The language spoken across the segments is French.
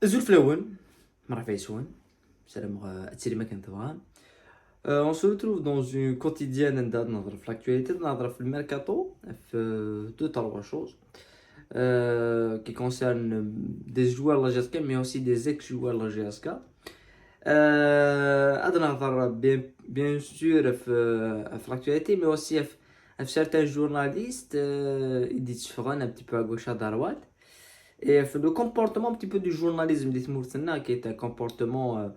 Zulflaouen, Marfaïsoun, salam Atsili Kentouan. On se retrouve dans une quotidienne dans l'actualité, dans le mercato, deux trois choses qui concernent des joueurs de la GSK, mais aussi des ex-joueurs de la GSK. Bien sûr l'actualité, mais aussi certains journalistes, ils disent un petit peu à gauche à droite. Et le comportement un petit peu du journalisme d'Ismourtena, qui est un comportement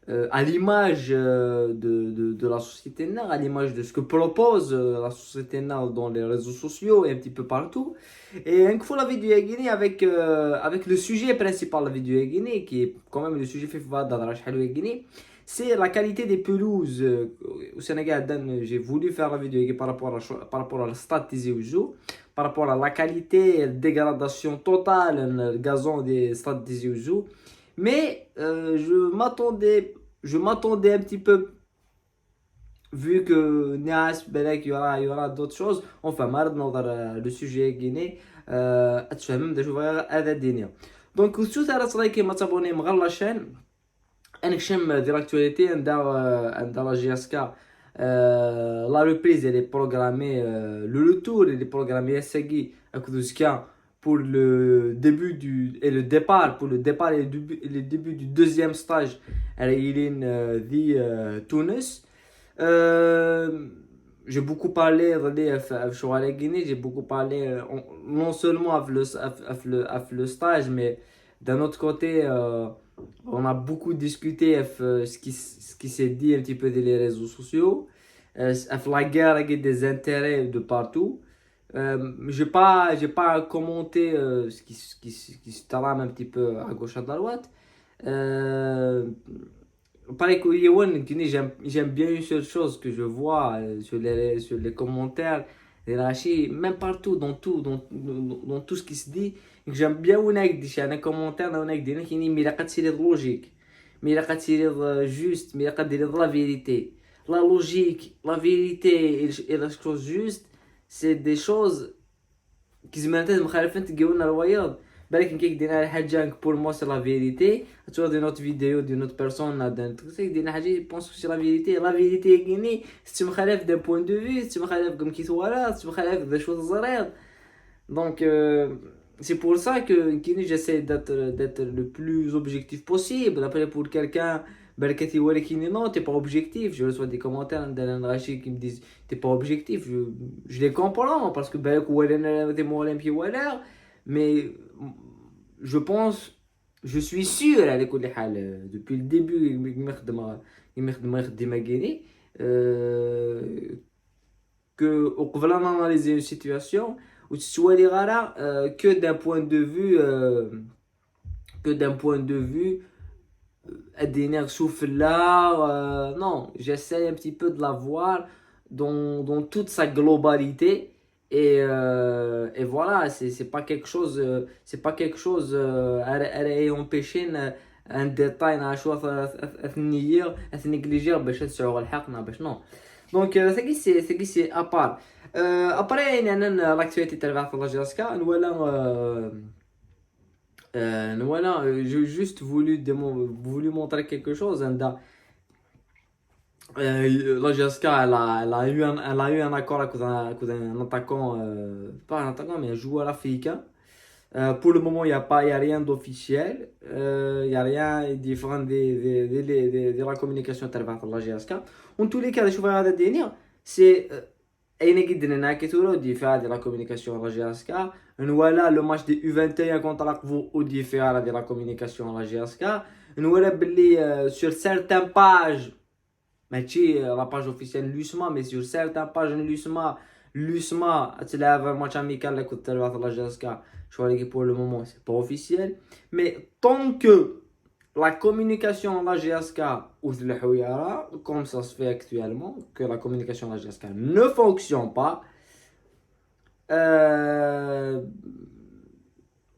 à l'image de la société, à l'image de ce que propose la société dans les réseaux sociaux et un petit peu partout. Et une fois la vidéo Guinée avec le sujet principal de la vidéo Guinée, qui est quand même le sujet fait dans la Guinée, c'est la qualité des pelouses. Au Sénégal, j'ai voulu faire la vidéo par rapport à la stade Tizi Ouzou, par rapport à la qualité et la dégradation totale du gazon des stades Tizi Ouzou. Mais je m'attendais un petit peu, vu que Nias, Belek, il y aura d'autres choses. Enfin, maintenant, le sujet Guinée, tu vas même découvrir هذا الدنيا. Donc, si tu as ما تابوني مغير la chaîne, انا كشم ديال l'actualité عند la GSK. La reprise elle est programmée, le retour il est programmé Essegui à Kuduskia pour le début et le départ le début du deuxième stage à Ilin de Tunis. J'ai beaucoup parlé de Guinée, j'ai beaucoup parlé non seulement avec le stage, mais d'un autre côté, on a beaucoup discuté de ce qui s'est dit un petit peu dans les réseaux sociaux, la guerre avec des intérêts de partout. J'ai pas commenté ce qui se trame un petit peu à gauche à droite. Pareil que Yewen, j'aime bien une seule chose que je vois sur les commentaires, les rachis, même partout, dans tout ce qui se dit. J'aime bien un commentaire qui dit mais il a pas de logique, mais il a pas de juste, mais il a pas de la vérité. La logique, la vérité et la chose juste, c'est des choses qui se mettent مخالفين الوايض. بالك كيك دينا حاجه pour moi c'est la vérité. Tu vois d'une autre vidéo d'une autre personne d'un truc c'est دينا حاجه pense que c'est la vérité كيني c'est مخالف d'un point de vue c'est مخالف comme qui soit c'est مخالف des choses زرير. Donc c'est pour ça que كيني j'essaie d'être le plus objectif possible. Après pour quelqu'un Berkati Walekini, non, t'es pas objectif. Je reçois des commentaires d'un Rachid qui me disent t'es pas objectif. Je les comprends parce que mais je pense, je suis sûr depuis le début que on va analyser une situation où tu sois que d'un point de vue que d'un point de vue non, j'essaie un petit peu de la voir dans toute sa globalité et voilà, c'est pas quelque chose à empêcher un détail à négliger non. Donc c'est à part. Après l'actualité de la GSK, voilà, j'ai juste voulu montrer quelque chose. La GSK, elle a eu un accord avec un attaquant, pas un attaquant, mais un joueur africain. Pour le moment, y a rien d'officiel. Il n'y a rien de différent de la communication de la GSK. En tous les cas, c'est أين جدا ناكتورو الدفاع ديال لا كومونيكاسيون لا جي اس كا نوالا لو ماتش دي U21 كونتر لاكفو او دفاع ديال لا كومونيكاسيون لا جي اس كا نوالا باللي سور سيرتان باج ماشي لا باج اوفيسيال لوسما مي سور سيرتان باج لوسما تلعب ماتش اميكال اللي كنت تلعب لا جي اس كا شو ليكي بور لو مومون سي با اوفيسيال مي طون كو la communication de la GSK ou de l'Houïara, comme ça se fait actuellement, que la communication de la GSK ne fonctionne pas,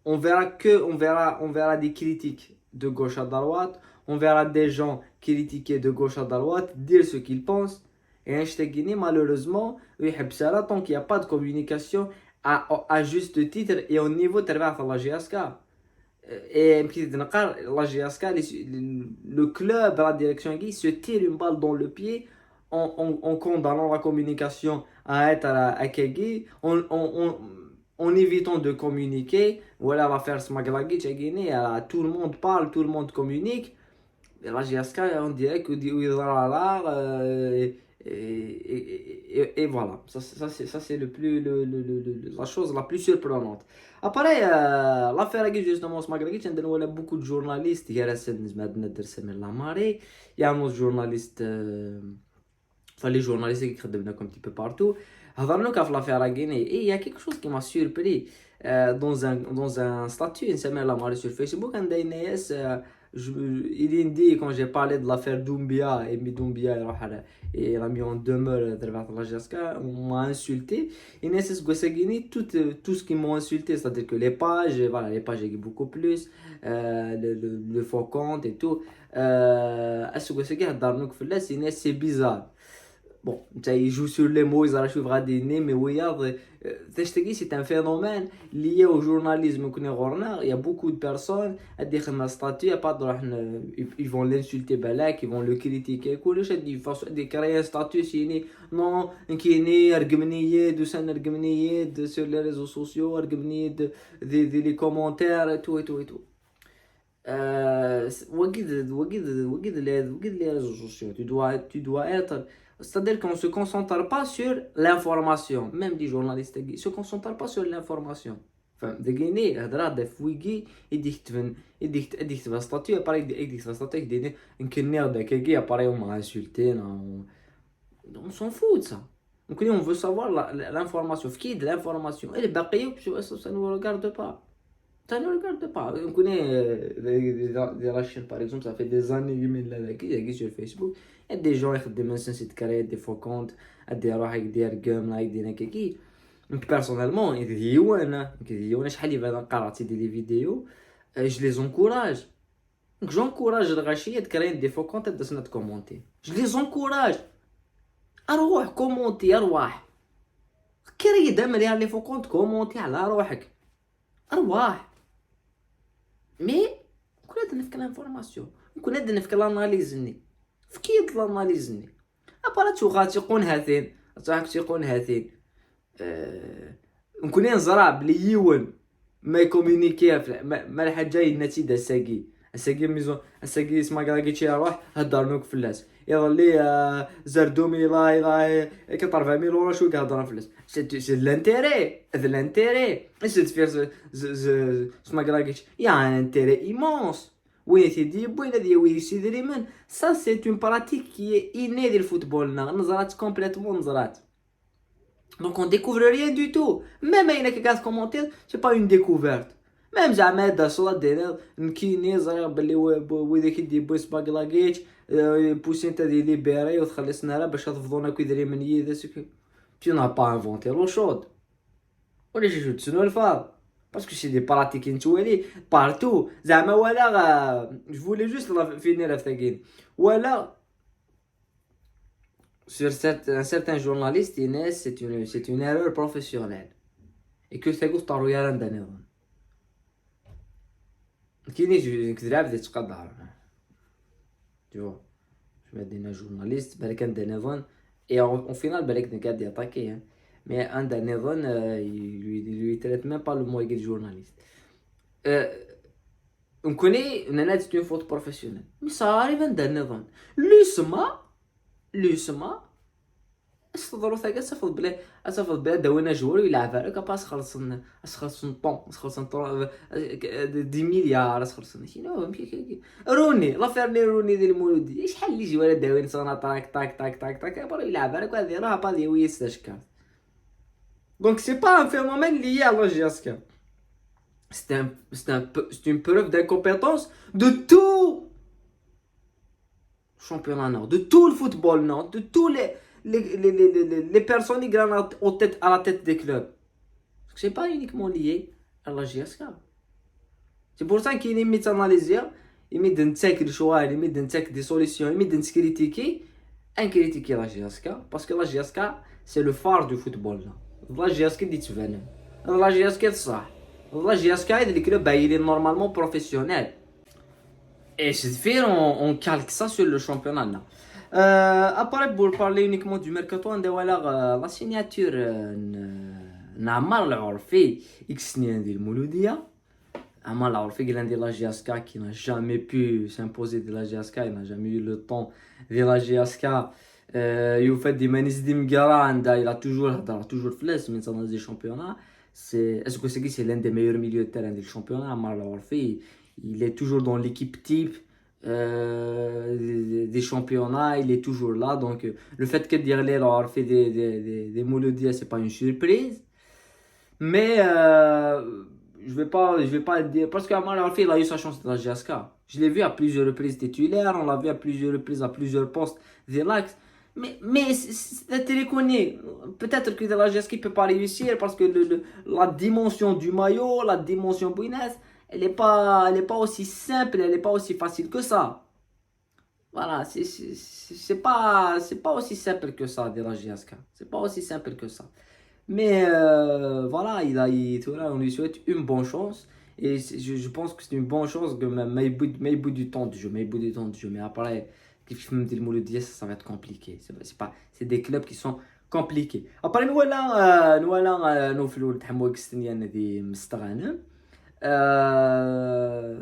on verra des critiques de gauche à droite, on verra des gens critiquer de gauche à droite, dire ce qu'ils pensent, et malheureusement, tant qu'il n'y a pas de communication à juste titre et au niveau de la GSK. Et la GSK, le club, la direction qui se tire une balle dans le pied en condamnant la communication à être à Kegi, en évitant de communiquer. Voilà l'affaire Smaglagi, tout le monde parle, tout le monde communique. Et la GSK, on dirait que et voilà, ça c'est la chose la plus surprenante. Après, l'affaire qui justement se magrague, il y a beaucoup de journalistes, il y a il y a un autre journaliste, enfin les journalistes qui créent un petit peu partout. هضرنا في l'affaire à Guinée et il y a quelque chose qui m'a surpris dans un statut une semaine la marée sur Facebook un des il dit quand j'ai parlé de l'affaire Doumbia et Doumbia et il a mis en demeure de la Jaska, on m'a insulté. Et Nesses Guessegini, tout ce qu'ils m'ont insulté, c'est-à-dire que les pages, voilà, les pages beaucoup plus, le faux compte et tout. C'est bizarre. Bon, ils jouent sur les mots, ils arrachent des nez, mais regarde, c'est un phénomène lié au journalisme. Il y a beaucoup de personnes ils vont l'insulter, ils vont le critiquer. Ils créent un statut non, qui est né, sur les réseaux sociaux, des commentaires et tout et tout et tout. Les réseaux sociaux, tu dois être. C'est-à-dire qu'on ne se concentre pas sur l'information. Même les journalistes ne se concentrent pas sur l'information. Enfin, de Guinée, des fouilles, ils disent un statut, appareil, ils disent un statut, ils disent appareil, on m'a insulté. On s'en fout de ça. Donc, on veut savoir l'information. Qui est de l'information? Et les baqiyou, ça ne nous regarde pas. Ça ne regarde pas. On connaît la Chine, par exemple, ça fait des années qu'il y a sur Facebook. Il y a des gens qui ont créé des faux comptes, des gens qui ont des donc personnellement, il y a des vidéos, je les encourage. Donc j'encourage les gens de créer des faux comptes et de commenter. Je les encourage. أروح كومونتي أرواح. كري دمري على لي فو كونت كومونتي على روحك. أرواح. مي نكون هاد نفك الانفورماسيون نكون هاد نفك الاناليزني فكيد الاناليزني ابارات غاتي يقون هاثين صاحك تيقون هاثين نكون نزرع بلي يون ما يكومونيكي ما الحاجه النتيجه الساقي ميزون الساقي اسمها كراكيتشي روح هضرنوك فلاس يظلي زردومي لا كطرف 20 يورو شو كهضرنا فلاس سي لانتيري سي تفير اسمها كراكيتش يا ان انتيري ايمونس وين تيدي بوين هذه وين سيدري من سا سي اون براتيك كي اني ديال الفوتبول نزرات كومبليتومون نزرات. Donc on découvre rien du tout. Même il y a quelques commentaires, c'est pas une découverte. Même زعما دا صلا ديال نكيني زرا بلي وذاك يدي بوس باكلاكيتش بوسين تا دي ليبيري وتخلي سناره باش تفضونا كيدري من يدا سكو tu n'as pas inventé l'eau chaude. ولا شي تسنو الفاض parce que c'est des pratiques نتولي partout زعما ولا je voulais juste finir avec ولا sur un certain journaliste Inès c'est une erreur professionnelle et que c'est Gustavo Yarandane كاينين كذاب اللي تقدر tu vois je mets des journalistes بالك عند نيفون et en final بالك قاعد يعطاكي mais عند نيفون lui traite même pas le mot de journaliste on connaît une c'est une faute professionnelle mais ça arrive عند نيفون لسما استضروا ثقة أسفل بلا دوينا جوار ويلعب عليك باس خلصن طون 10 مليار خلصن شنو روني لافيرني روني ديال المولودي شحال اللي جوار داوين صنا طاك طاك طاك طاك طاك برا يلعب عليك وهذه راه با لي ويس تشكا دونك سي با ان فينومين ليي على جياسكا c'est une preuve d'incompétence de tout championnat nord, de tout le football nord, de tous les personnes qui gagnent à la tête des clubs. C'est pas uniquement lié à la GSK. C'est pour ça qu'il y a analyser, il y a des choix, il y a des solutions, il y a critiquer, critiquer la GSK, parce que la GSK c'est le phare du football. La GSK dit tu veux. La GSK c'est ça. La GSK, le club, bah, il est normalement professionnel. Et c'est fait, on calque ça sur le championnat. Là. Après, pour parler uniquement du mercato, on a la signature Namar Al-Orfi, ex-nien de Mouloudia. Amar Al-Orfi, il est de la GSK qui n'a jamais pu s'imposer de la GSK, il n'a jamais eu le temps de la GSK. Il fait des manis d'Imgara, il a toujours fait, mais dans des championnats. Est-ce que c'est l'un des meilleurs milieux de terrain du championnat, Amar Al-Orfi? Il est toujours dans l'équipe type des championnats, il est toujours là. Donc, le fait que Diarley leur fait des Mouloudia, c'est pas une surprise. Mais je vais pas dire. Parce qu'Amar Al-Orfi, il a eu sa chance dans la GSK. Je l'ai vu à plusieurs reprises titulaire, on l'a vu à plusieurs reprises à plusieurs postes de l'axe. Mais c'est téléconné. Peut-être que de la GSK ne peut pas réussir parce que la dimension du maillot, la dimension Buenas, elle est pas aussi simple, elle n'est pas aussi facile que ça. Voilà, c'est pas aussi simple que ça de la GSK. C'est pas aussi simple que ça. Mais voilà, on lui souhaite une bonne chance. Et je pense que c'est une bonne chance que mais bout du temps de jeu, mais bout du temps de jeu. Mais après, ça va être compliqué. C'est des clubs qui sont compliqués. Après, nous faisons le تحمل كستنيان دي مستغانم. Euh,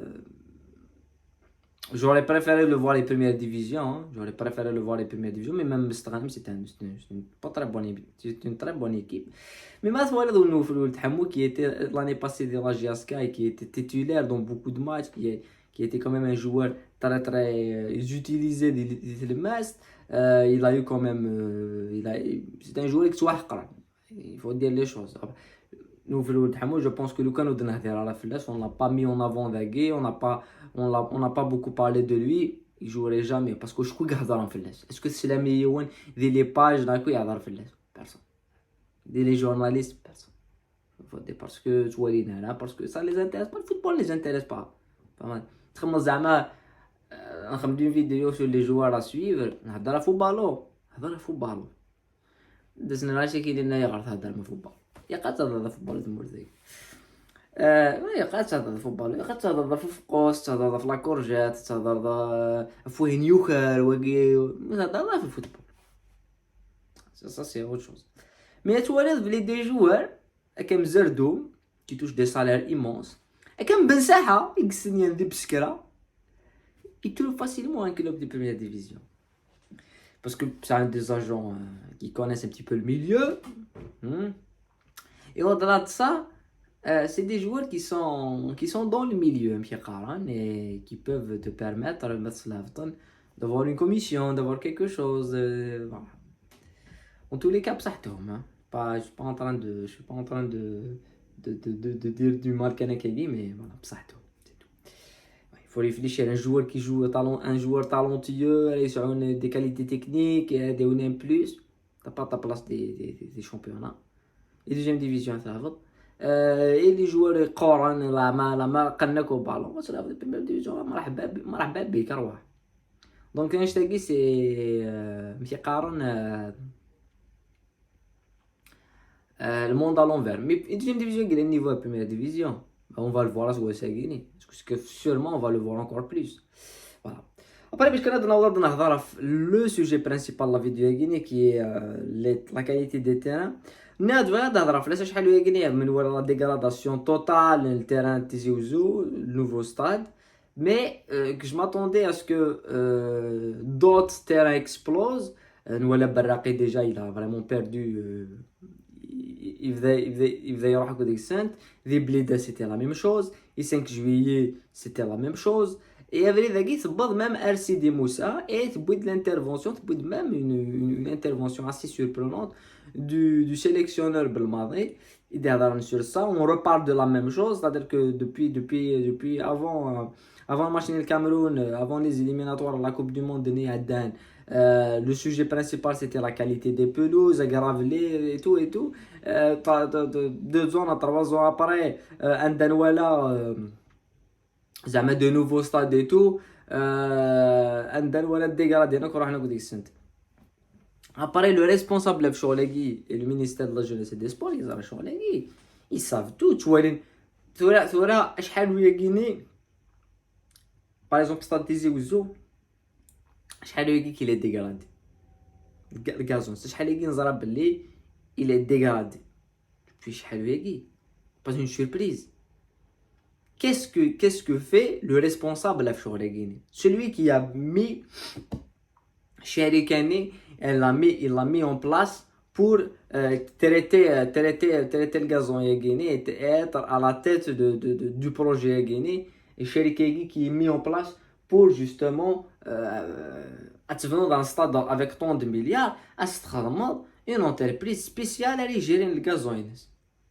J'aurais préféré le voir les premières divisions. Hein. J'aurais préféré le voir les premières divisions. Mais même Stranham, c'est une, pas très bonne, c'est une très bonne équipe. Mais Maswala Hamou, qui était l'année passée de la GSK et qui était titulaire dans beaucoup de matchs, qui était quand même un joueur très très utilisé des matchs, il a eu quand même. C'est un joueur qui soit il faut dire les choses. Nous, je pense que Lucas nous à la finesse, on l'a pas mis en avant Daguet, on n'a pas beaucoup parlé de lui. Il jouerait jamais parce que je crois qu'il en finesse. Est-ce que c'est la meilleure des pages d'un coup il en finesse? Personne. Des journalistes, personne. Parce que tu vois là, parce que ça les intéresse pas. Le football les intéresse pas. Pas mal. Très زعما نخدم une vidéo sur les joueurs à suivre. نهضر على فوتبالو. نهضر على فوتبالو. دزنا راسي كي لنا يغرد هضر من فوتبال. يا قات هذا فوتبال المرزي يا قات هذا فوتبال يا قات هذا في فقوس هذا في لاكورجات هذا فوه نيوكر وكي هذا في الفوتبال ça c'est autre chose mais tu vois les des joueurs comme Zerdo qui touche des salaires immenses et comme Ben Saha يقسني عندي بسكرة il trouve facilement un club de première division parce que c'est un des agents qui connaissent un petit peu le milieu. Et au-delà de ça, c'est des joueurs qui sont dans le milieu et qui peuvent te permettre d'avoir une commission, d'avoir quelque chose. Voilà. En tous les cas, ça hein. Je suis pas en train de dire du mal Kanakali, mais voilà, ça c'est tout. Il faut réfléchir. Un joueur talentueux, aller sur des qualités techniques, des un plus. T'as pas ta place des championnats. Et deuxième division, ça va. Et les joueurs قارن لما قنكوا بالون بس لا première division مرحبا بك اروح دونك نشتاقي سي ماشي قارن le monde à l'envers mais deuxième division quel est le niveau de la première division on va le voir là parce que sûrement on va le voir encore plus voilà après باش كنا نهضر le sujet principal de la vidéo qui est la qualité des terrains ناد فغا تهضر فلاش شحال وهي كنيه من ورا لا ديغراداسيون توتال التيران تيزيوزو النوفو ستاد مي que je m'attendais à ce que d'autres terrains explosent نولا براقي déjà il a vraiment perdu يبدا يروح هكا ديك السنت ذي بليده سيتي لا ميم شوز et 5 juillet c'était la même chose et افري ذاكي تبض même RCD Moussa et تبويد l'intervention تبويد même une intervention assez surprenante du sélectionneur Belmadi. Sur ça, on reparle de la même chose, c'est-à-dire que depuis avant le match du Cameroun, avant les éliminatoires de la Coupe du Monde de Néadan, le sujet principal c'était la qualité des pelouses, gravelées et tout. 2 ans, 3 ans après, زعما de nouveaux stades et tout, عندنا dégradé, donc on va dire que après, le responsable de et le ministère de la Jeunesse et des Sports, ils savent tout. Tu vois, ثورة شحال ويا كيني باغ اكزومبل ستاد تيزي وزو شحال ويا كي لي ديغرادي الغازون شحال ويا كي نزرا بلي الى ديغرادي في شحال ويا كي با اون سوربريز. Qu'est-ce que fait le responsable في شغل كيني celui qui a mis Sherikani il l'a mis en place pour traiter le gazon Yagini et être à la tête du projet Yagini. Et Sherikani qui est mis en place pour justement être dans le stade avec tant de milliards, à une entreprise spéciale à gérer le gazon.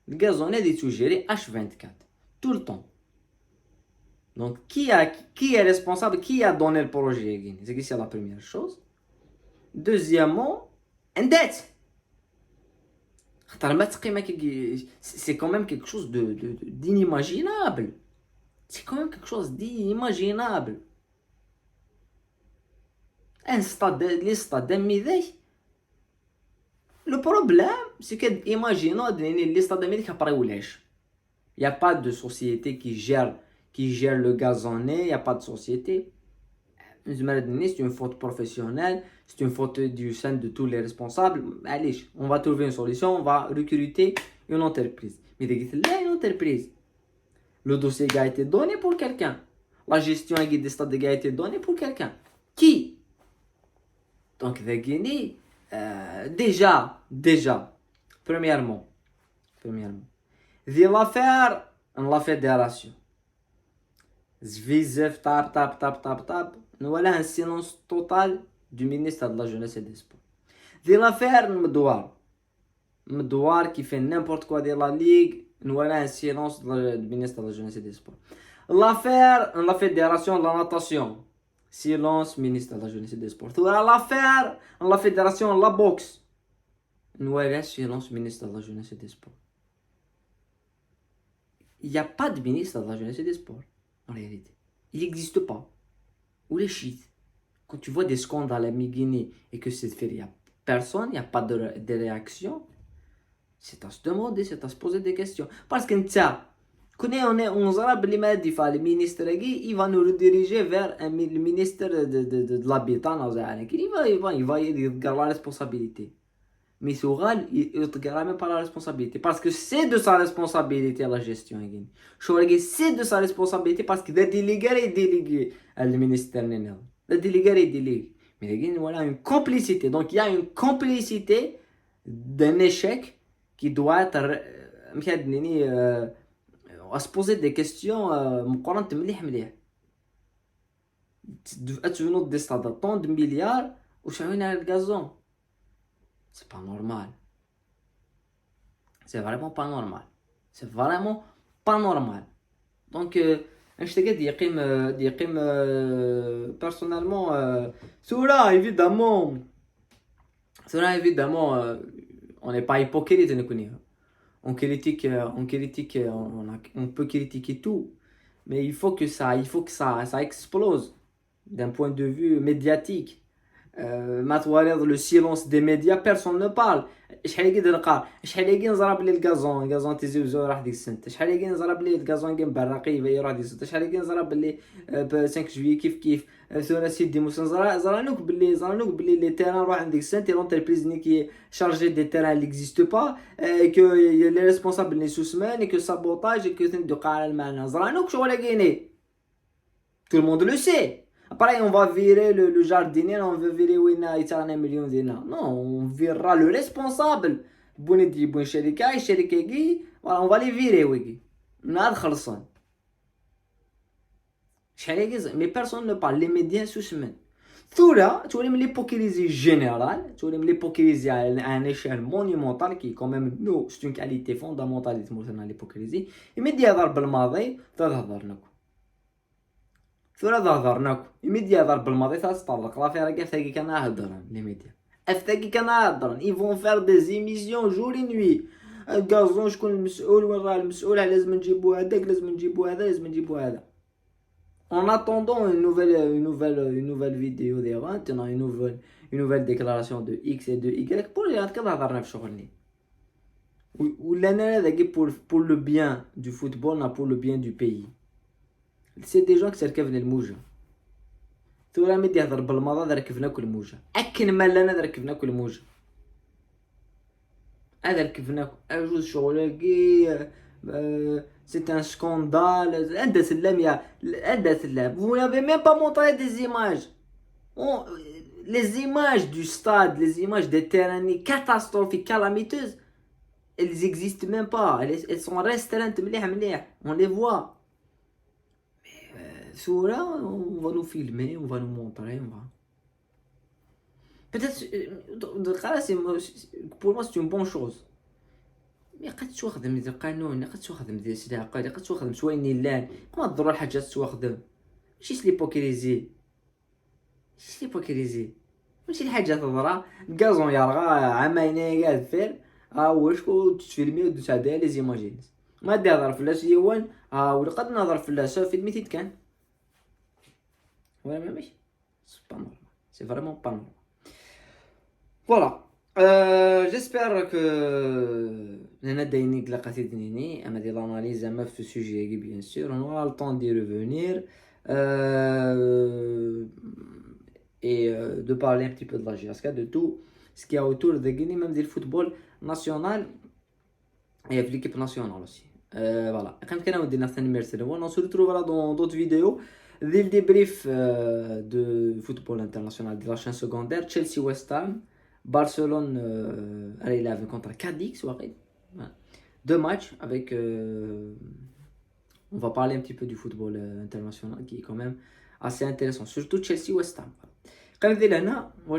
Le gazon est géré H24 tout le temps. Donc qui est responsable, qui a donné le projet Yagini? C'est la première chose. Deuxièmement, une dette. C'est quand même quelque chose d'inimaginable. C'est quand même quelque chose d'inimaginable. Un stade, les stades d'Amidei. Le problème, c'est que, imaginons, les stades d'Amidei, il n'y a pas de société qui gère le gazonné, il n'y a pas de société. C'est une faute professionnelle, c'est une faute du sein de tous les responsables. Allez, on va trouver une solution, on va recruter une entreprise. Mais là, une entreprise. Le dossier a été donné pour quelqu'un. La gestion des stades a été donnée pour quelqu'un. Qui? Donc, déjà, premièrement, la fédération. Zvizef, tap. Nous voilà un silence total du ministre de la Jeunesse et des Sports. De l'affaire Medouar qui fait n'importe quoi de la Ligue, nous voilà un silence du ministre de la Jeunesse et des Sports. L'affaire la Fédération de la Natation, silence ministre de la Jeunesse et des Sports. L'affaire la Fédération de la Boxe, nous voilà silence ministre de la Jeunesse et des Sports. Il n'y a pas de ministre de la Jeunesse et des Sports, en réalité. Il n'existe pas. Ou les chiites. Quand tu vois des scandales à Guinée et que c'est fait, il n'y a personne, il n'y a pas de réaction, c'est à se demander, c'est à se poser des questions. Parce que on sera le ministre il va nous rediriger vers le ministre de l'habitat. Il va garder la responsabilité. Mais Soural, il ne garde même pas la responsabilité. Parce que c'est de sa responsabilité la gestion. C'est de sa responsabilité parce qu'il est délégué le ministère. Le délégué. Mais voilà une complicité. Donc il y a une complicité d'un échec qui doit être à se poser des questions. Tu veux des stades tant de milliards ou tu as le gazon. C'est pas normal. C'est vraiment pas normal. C'est vraiment pas normal. Donc, je te dis, personnellement, cela évidemment, on n'est pas hypocrite. On critique, on peut critiquer tout, mais il faut que ça explose d'un point de vue médiatique. Le silence des médias, personne ne parle. شحال يجي نزرب لي الغازون تيزي وزو راح ديك السنه شحال يجي نزرب لي الغازون كان براقي يروح ديك السنه شحال يجي نزرب لي ب 5 جويي كيف ثورة سيدي موسى زرانوك باللي لي تيران روح عندك السنه لونتربريز كي شارجي دي تيران اللي اكزيست با كو لي ريسبونسابل ني سوسمان كو سابوتاج كو تندق على المعنى زرانوك شغل كاينين tout le monde le sait. Après, on va virer le jardinier, on va virer Wina Itana million d'ina. Non, on virera le responsable. Bonidi, bon Sherika, voilà, on va les virer, oui. Nad Khalsan. Mais personne ne parle, les médias sous semaine. Thoura, tu vois l'hypocrisie générale, tu vois l'hypocrisie à une échelle monumentale qui, quand même, nous, c'est une qualité fondamentale de l'hypocrisie. Les médias ضرب الماضي تظهرنا. ثورة ظهرناكم الميديا ضرب الماضي تطرق لا فيها كاع كان هضران لي ميديا افتاكي كان هضران ils vont faire des émissions jour et nuit الغازون شكون المسؤول وين راه المسؤول على لازم نجيبوا هذاك لازم نجيبوا هذا en attendant une nouvelle vidéo des maintenant une nouvelle déclaration de X et de Y pour les هضرنا في شغلني ou l'année pour le bien du football, pas pour le bien du pays. C'est des gens qui s'arrivent dans le mouja. Tu vois, mais dire بالماضي ركبنا كل موجة. أكن ما لنا ركبنا كل موجة. هذا ركبنا أجوز شغل c'est un scandale. هذا سلام يا هذا سلام. Vous n'avez même pas montré des images. Les images du stade, les images des terrains catastrophiques, calamiteuses, elles n'existent même pas. Elles sont restreintes. On les voit. Là, on va nous filmer, on va nous montrer. On va... Peut-être, pour moi, c'est une bonne chose. Mais قد تخدم ذي القانون قد تخدم ذي الصداقة قد تخدم شوية نيلان ما تضر الحاجات تخدم ماشي ليبوكريزي ماشي الحاجة تضرا الكازون يرغى عماينة قاعد فير واش تفيلمي وتساعدها لي زيماجينز ما دي هضر فلاش يوان ولقد نهضر فلاش فيلمي تيت كان ولا ماشي سي با نورمال سي فريمون با نورمال فوالا. J'espère que Nana Dainik la Katidnini, elle m'a dit l'analyse à ce sujet, bien sûr. On aura le temps d'y revenir et de parler un petit peu de la GSK, de tout ce qu'il y a autour de Guinée, même du football national et de l'équipe nationale aussi. Voilà. On se retrouve là dans d'autres vidéos. Dès le débrief de football international de la chaîne secondaire, Chelsea-West Ham. Barcelone Eleven contre Cadix, deux matchs avec on va parler un petit peu du football international qui est quand même assez intéressant, surtout Chelsea West Ham. Comme dit Lana, on va